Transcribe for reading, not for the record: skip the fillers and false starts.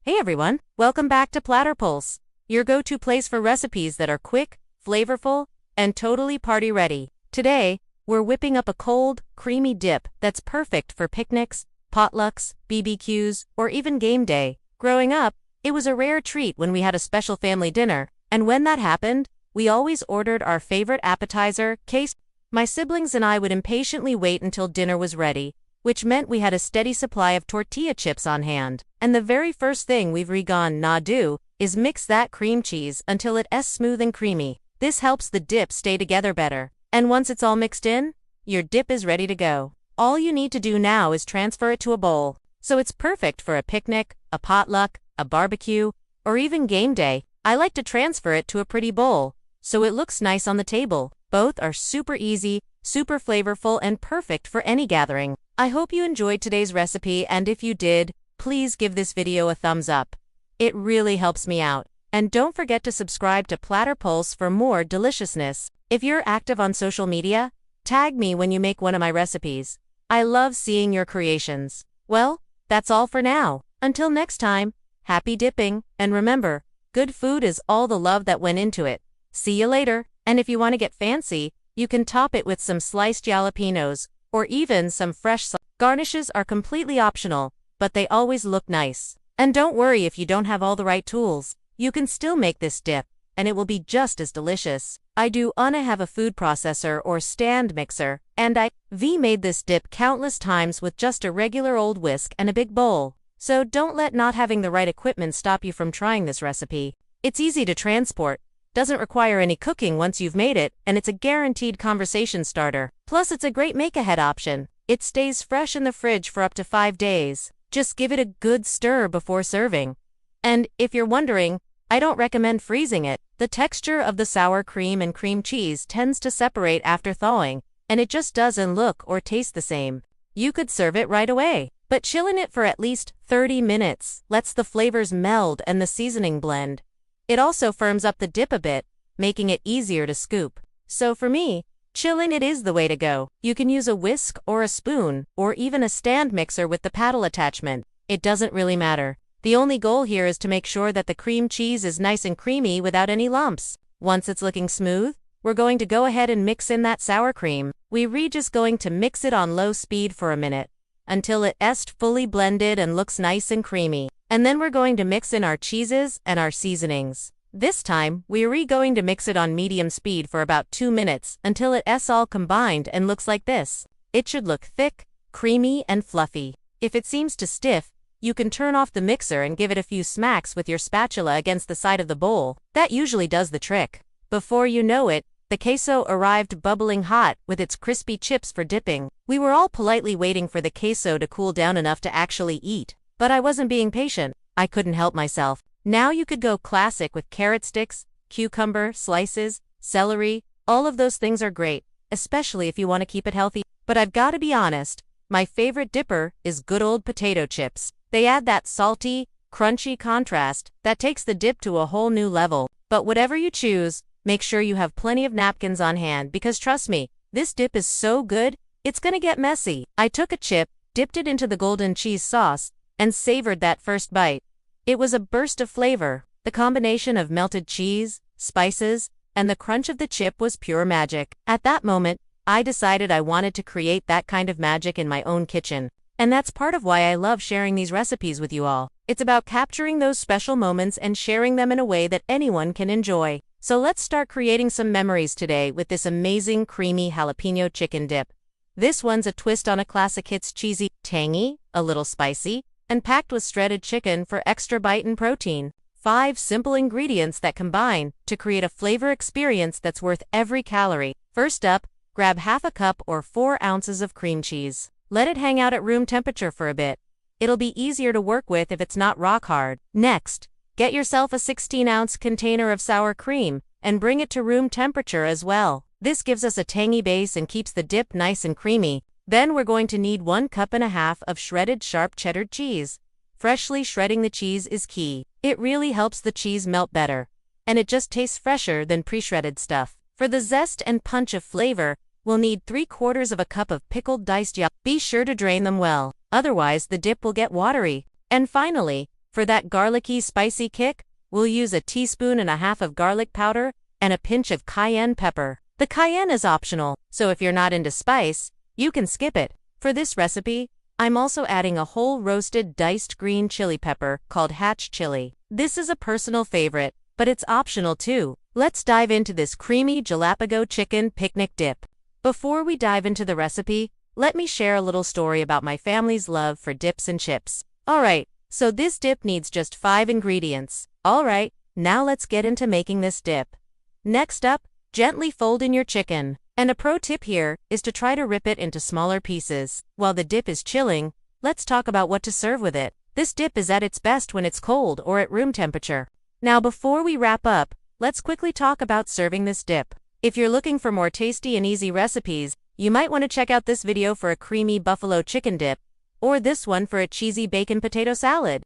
Hey everyone, welcome back to PlatterPulse, your go-to place for recipes that are quick, flavorful, and totally party ready. Today, we're whipping up a cold, creamy dip that's perfect for picnics, potlucks, BBQs, or even game day. Growing up, it was a rare treat when we had a special family dinner, and when that happened, we always ordered our favorite appetizer, queso. My siblings and I would impatiently wait until dinner was ready, which meant we had a steady supply of tortilla chips on hand. And the very first thing we've do is mix that cream cheese until it's smooth and creamy. This helps the dip stay together better. And once it's all mixed in, your dip is ready to go. All you need to do now is transfer it to a bowl. So it's perfect for a picnic, a potluck, a barbecue, or even game day. I like to transfer it to a pretty bowl, so it looks nice on the table. Both are super easy, super flavorful, and perfect for any gathering. I hope you enjoyed today's recipe, and if you did, please give this video a thumbs up. It really helps me out. And don't forget to subscribe to PlatterPulse for more deliciousness. If you're active on social media, tag me when you make one of my recipes. I love seeing your creations. Well, that's all for now. Until next time, happy dipping, and remember, good food is all the love that went into it. See you later, and if you want to get fancy, you can top it with some sliced jalapeños, or even some fresh garnishes are completely optional, but they always look nice. And don't worry if you don't have all the right tools. You can still make this dip, and it will be just as delicious. I do have a food processor or stand mixer, and I've made this dip countless times with just a regular old whisk and a big bowl. So don't let not having the right equipment stop you from trying this recipe. It's easy to transport, doesn't require any cooking once you've made it, and it's a guaranteed conversation starter. Plus, it's a great make-ahead option. It stays fresh in the fridge for up to 5 days. Just give it a good stir before serving. And if you're wondering, I don't recommend freezing it. The texture of the sour cream and cream cheese tends to separate after thawing, and it just doesn't look or taste the same. You could serve it right away, but chilling it for at least 30 minutes lets the flavors meld and the seasoning blend. It also firms up the dip a bit, making it easier to scoop. So for me, chilling it is the way to go. You can use a whisk or a spoon, or even a stand mixer with the paddle attachment. It doesn't really matter. The only goal here is to make sure that the cream cheese is nice and creamy without any lumps. Once it's looking smooth, we're going to go ahead and mix in that sour cream. We're just going to mix it on low speed for a minute, until it's fully blended and looks nice and creamy. And then we're going to mix in our cheeses and our seasonings. This time, we're going to mix it on medium speed for about 2 minutes until it's all combined and looks like this. It should look thick, creamy, and fluffy. If it seems too stiff, you can turn off the mixer and give it a few smacks with your spatula against the side of the bowl. That usually does the trick. Before you know it, the queso arrived bubbling hot with its crispy chips for dipping. We were all politely waiting for the queso to cool down enough to actually eat. But I wasn't being patient. I couldn't help myself. Now you could go classic with carrot sticks, cucumber slices, celery. All of those things are great, especially if you want to keep it healthy. But I've got to be honest, my favorite dipper is good old potato chips. They add that salty, crunchy contrast that takes the dip to a whole new level. But whatever you choose, make sure you have plenty of napkins on hand because trust me, this dip is so good, it's gonna get messy. I took a chip, dipped it into the golden cheese sauce, and savored that first bite. It was a burst of flavor. The combination of melted cheese, spices, and the crunch of the chip was pure magic. At that moment, I decided I wanted to create that kind of magic in my own kitchen. And that's part of why I love sharing these recipes with you all. It's about capturing those special moments and sharing them in a way that anyone can enjoy. So let's start creating some memories today with this amazing creamy jalapeno chicken dip. This one's a twist on a classic. It's cheesy, tangy, a little spicy, and packed with shredded chicken for extra bite and protein. 5 simple ingredients that combine to create a flavor experience that's worth every calorie. First up, grab half a cup or 4 ounces of cream cheese. Let it hang out at room temperature for a bit. It'll be easier to work with if it's not rock hard. Next, get yourself a 16-ounce container of sour cream and bring it to room temperature as well. This gives us a tangy base and keeps the dip nice and creamy. Then we're going to need 1.5 cups of shredded sharp cheddar cheese. Freshly shredding the cheese is key. It really helps the cheese melt better, and it just tastes fresher than pre-shredded stuff. For the zest and punch of flavor, we'll need 3/4 cup of pickled diced jalapeños. Be sure to drain them well, otherwise the dip will get watery. And finally, For that garlicky, spicy kick, we'll use a teaspoon and a half of garlic powder and a pinch of cayenne pepper. The cayenne is optional, so if you're not into spice, you can skip it. For this recipe, I'm also adding a whole roasted diced green chili pepper called hatch chili. This is a personal favorite, but it's optional too. Let's dive into this creamy Jalapeño chicken picnic dip. Before we dive into the recipe, let me share a little story about my family's love for dips and chips. Alright, so this dip needs just 5 ingredients. Alright, now let's get into making this dip. Next up, gently fold in your chicken. And a pro tip here is to try to rip it into smaller pieces. While the dip is chilling, let's talk about what to serve with it. This dip is at its best when it's cold or at room temperature. Now before we wrap up, let's quickly talk about serving this dip. If you're looking for more tasty and easy recipes, you might want to check out this video for a creamy buffalo chicken dip, or this one for a cheesy bacon potato salad.